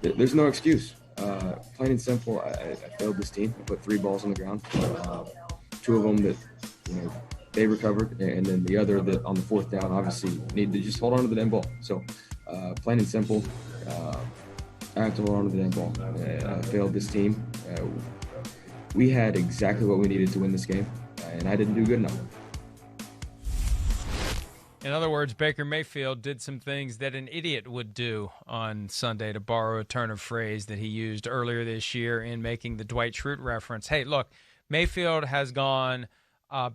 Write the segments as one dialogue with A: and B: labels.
A: There's no excuse. Plain and simple, I failed this team. I put 3 balls on the ground. Two of them that, they recovered, and then the other that on the 4th down obviously needed to just hold on to the damn ball. So, plain and simple, I have to hold on to the damn ball. I failed this team. We had exactly what we needed to win this game, and I didn't do good enough.
B: In other words, Baker Mayfield did some things that an idiot would do on Sunday, to borrow a turn of phrase that he used earlier this year in making the Dwight Schrute reference. Hey, look, Mayfield has gone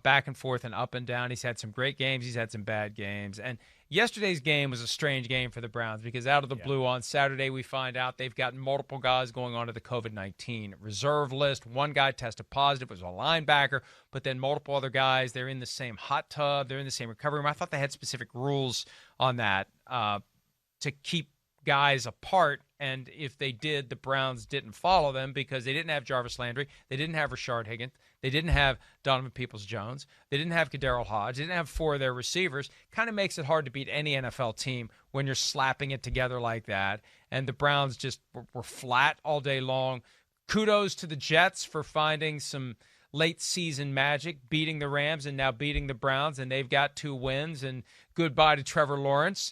B: back and forth and up and down. He's had some great games. He's had some bad games. And yesterday's game was a strange game for the Browns because out of the blue on Saturday, we find out they've got multiple guys going on to the COVID-19 reserve list. One guy tested positive, was a linebacker, but then multiple other guys, they're in the same hot tub, they're in the same recovery room. I thought they had specific rules on that to keep guys apart, and if they did, the Browns didn't follow them because they didn't have Jarvis Landry, they didn't have Rashard Higgins, they didn't have Donovan Peoples-Jones, they didn't have Kadarius Hodge, they didn't have 4 of their receivers. Kind of makes it hard to beat any NFL team when you're slapping it together like that, and the Browns just were flat all day long. Kudos to the Jets for finding some late season magic, beating the Rams and now beating the Browns, and they've got 2 wins, and goodbye to Trevor Lawrence.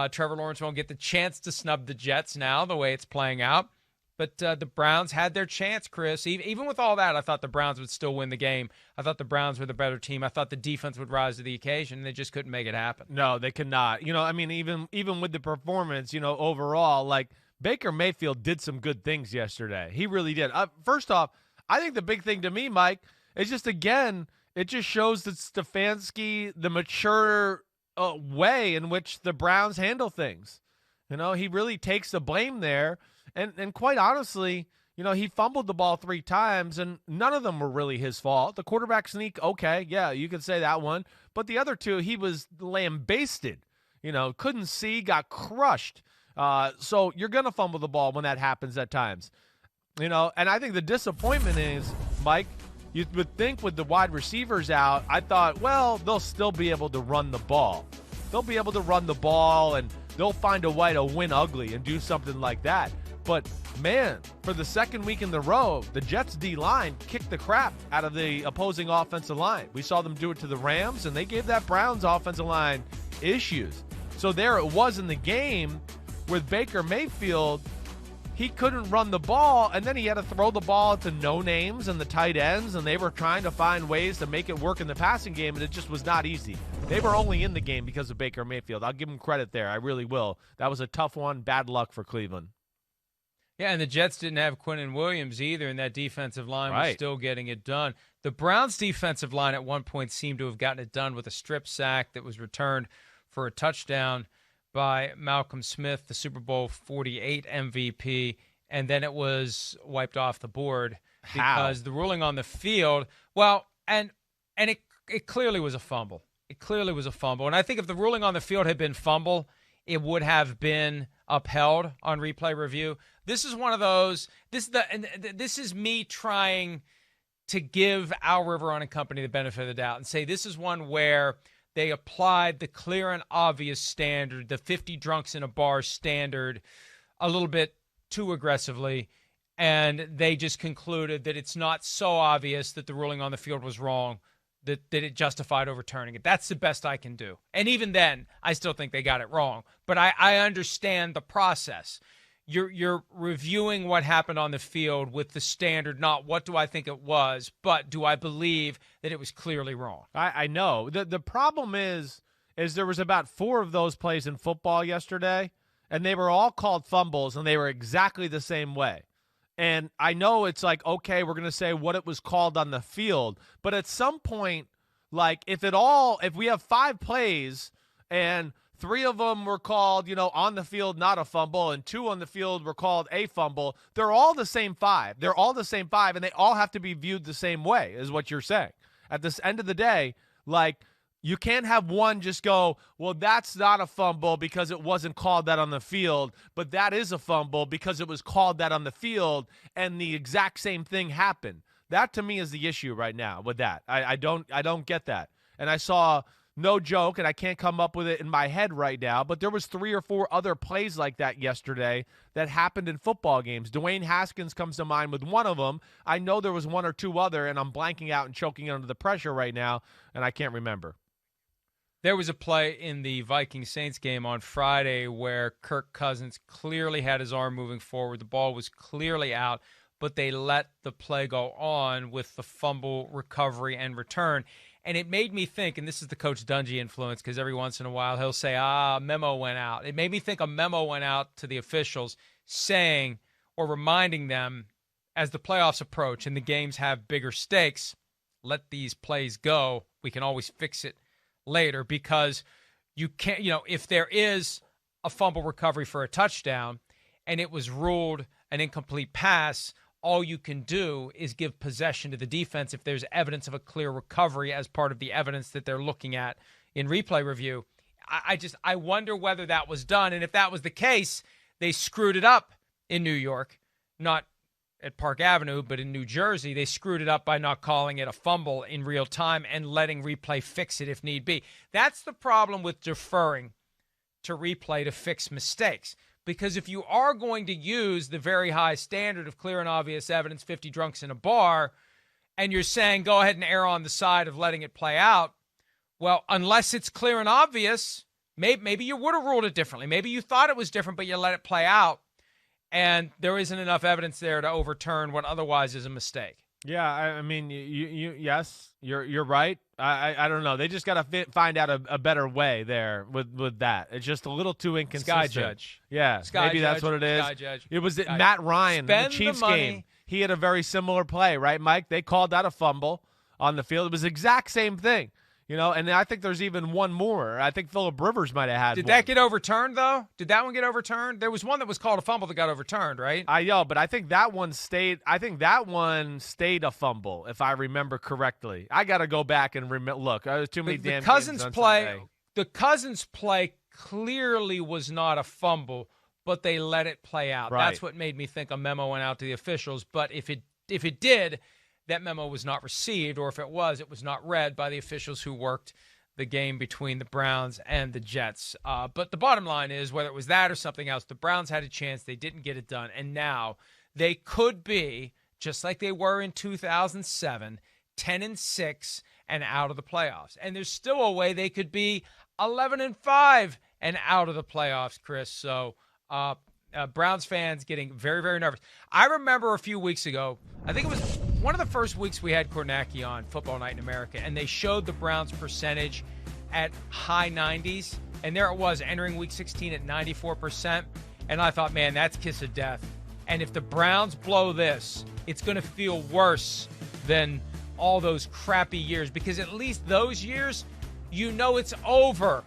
B: Trevor Lawrence won't get the chance to snub the Jets now, the way it's playing out. But the Browns had their chance, Chris. Even with all that, I thought the Browns would still win the game. I thought the Browns were the better team. I thought the defense would rise to the occasion, and they just couldn't make it happen.
C: No, they could not. Even with the performance, overall, like Baker Mayfield did some good things yesterday. He really did. First off, I think the big thing to me, Mike, is just, again, it just shows that Stefanski, the mature way in which the Browns handle things. He really takes the blame there. And quite honestly, he fumbled the ball 3 times, and none of them were really his fault. The quarterback sneak, okay, yeah, you could say that one. But the other 2, he was lambasted. Couldn't see, got crushed. So you're going to fumble the ball when that happens at times. And I think the disappointment is, Mike, you would think with the wide receivers out, I thought, well, they'll still be able to run the ball. They'll be able to run the ball, and they'll find a way to win ugly and do something like that. But, man, for the second week in a row, the Jets' D-line kicked the crap out of the opposing offensive line. We saw them do it to the Rams, and they gave that Browns offensive line issues. So there it was in the game with Baker Mayfield. He couldn't run the ball, and then he had to throw the ball to no-names and the tight ends, and they were trying to find ways to make it work in the passing game, and it just was not easy. They were only in the game because of Baker Mayfield. I'll give him credit there. I really will. That was a tough one. Bad luck for Cleveland.
B: Yeah, and the Jets didn't have Quinnen Williams either, and that defensive line was still getting it done. The Browns' defensive line at one point seemed to have gotten it done with a strip sack that was returned for a touchdown by Malcolm Smith, the Super Bowl 48 MVP, and then it was wiped off the board because the ruling on the field, and it clearly was a fumble. It clearly was a fumble. And I think if the ruling on the field had been fumble, it would have been upheld on replay review. This is one of those. This is me trying to give Al Riveron and company the benefit of the doubt and say this is one where they applied the clear and obvious standard, the 50 drunks in a bar standard, a little bit too aggressively, and they just concluded that it's not so obvious that the ruling on the field was wrong that it justified overturning it. That's the best I can do. And even then, I still think they got it wrong. But I understand the process. You're reviewing what happened on the field with the standard, not what do I think it was, but do I believe that it was clearly wrong?
C: I know. The problem is there was about 4 of those plays in football yesterday, and they were all called fumbles, and they were exactly the same way. And I know it's like, okay, we're going to say what it was called on the field, but at some point, like if we have 5 plays and 3 of them were called, on the field, not a fumble, and 2 on the field were called a fumble, they're all the same 5. They're all the same 5, and they all have to be viewed the same way, is what you're saying. At this end of the day, like, you can't have one just go, well, that's not a fumble because it wasn't called that on the field, but that is a fumble because it was called that on the field, and the exact same thing happened. That, to me, is the issue right now with that. I don't get that. And I saw no joke, and I can't come up with it in my head right now, but there was 3 or 4 other plays like that yesterday that happened in football games. Dwayne Haskins comes to mind with one of them. I know there was 1 or 2 other, and I'm blanking out and choking under the pressure right now, and I can't remember.
B: There was a play in the Vikings-Saints game on Friday where Kirk Cousins clearly had his arm moving forward. The ball was clearly out, but they let the play go on with the fumble, recovery, and return. And it made me think, and this is the Coach Dungy influence, because every once in a while he'll say, a memo went out. It made me think a memo went out to the officials saying or reminding them as the playoffs approach and the games have bigger stakes, let these plays go. We can always fix it later, because you can't, if there is a fumble recovery for a touchdown and it was ruled an incomplete pass, all you can do is give possession to the defense if there's evidence of a clear recovery as part of the evidence that they're looking at in replay review. I wonder whether that was done, and if that was the case, they screwed it up in New York, not at Park Avenue, but in New Jersey. They screwed it up by not calling it a fumble in real time and letting replay fix it if need be. That's the problem with deferring to replay to fix mistakes. Because if you are going to use the very high standard of clear and obvious evidence, 50 drunks in a bar, and you're saying go ahead and err on the side of letting it play out, well, unless it's clear and obvious, maybe you would have ruled it differently. Maybe you thought it was different, but you let it play out, and there isn't enough evidence there to overturn what otherwise is a mistake.
C: Yeah, I mean, yes, you're right. I don't know. They just got to find out a better way there with that. It's just a little too inconsistent.
B: Sky Judge.
C: Yeah, maybe that's what it is.
B: Sky Judge.
C: It was Matt Ryan in the Chiefs game. He had a very similar play, right, Mike? They called out a fumble on the field. It was the exact same thing. And I think there's even one more. I think Phillip Rivers might have had
B: Did
C: one.
B: that get overturned, though? Did that one get overturned? There was one that was called a fumble that got overturned, right?
C: I know, but I think that one stayed. I think that one stayed a fumble, if I remember correctly. I got to go back and look. There's too many damn
B: Cousins
C: games on
B: play.
C: Sunday.
B: The Cousins play clearly was not a fumble, but they let it play out.
C: Right.
B: That's what made me think a memo went out to the officials. But if it did, that memo was not received, or if it was not read by the officials who worked the game between the Browns and the Jets. But the bottom line is, whether it was that or something else, the Browns had a chance. They didn't get it done. And now they could be, just like they were in 2007, 10-6 and out of the playoffs. And there's still a way they could be 11-5 and out of the playoffs, Chris. So Browns fans getting very, very nervous. I remember a few weeks ago, I think it was one of the first weeks we had Kornacki on Football Night in America, and they showed the Browns percentage at high 90s, and there it was entering week 16 at 94%, and I thought, man, that's kiss of death. And if the Browns blow this, it's going to feel worse than all those crappy years, because at least those years, it's over.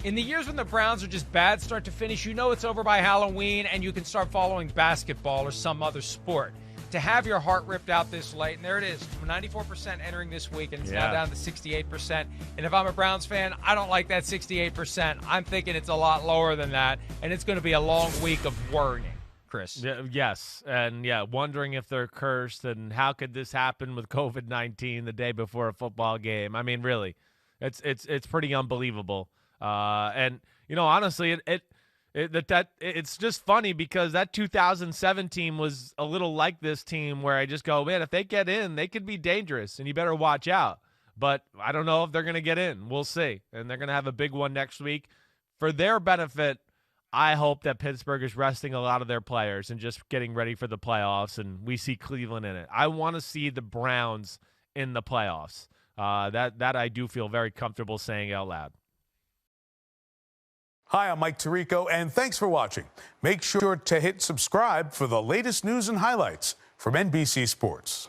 B: In the years when the Browns are just bad start to finish, it's over by Halloween, and you can start following basketball or some other sport. To have your heart ripped out this late, and there it is, 94% entering this week, and it's now down to 68%. And if I'm a Browns fan, I don't like that 68%. I'm thinking it's a lot lower than that, and it's going to be a long week of worrying, Chris.
C: Yes, and wondering if they're cursed, and how could this happen with COVID-19 the day before a football game? I mean, really, it's pretty unbelievable. And honestly, it's just funny, because that 2007 team was a little like this team, where I just go, man, if they get in, they could be dangerous, and you better watch out. But I don't know if they're going to get in. We'll see. And they're going to have a big one next week. For their benefit, I hope that Pittsburgh is resting a lot of their players and just getting ready for the playoffs, and we see Cleveland in it. I want to see the Browns in the playoffs. That I do feel very comfortable saying out loud.
D: Hi, I'm Mike Tirico, and thanks for watching. Make sure to hit subscribe for the latest news and highlights from NBC Sports.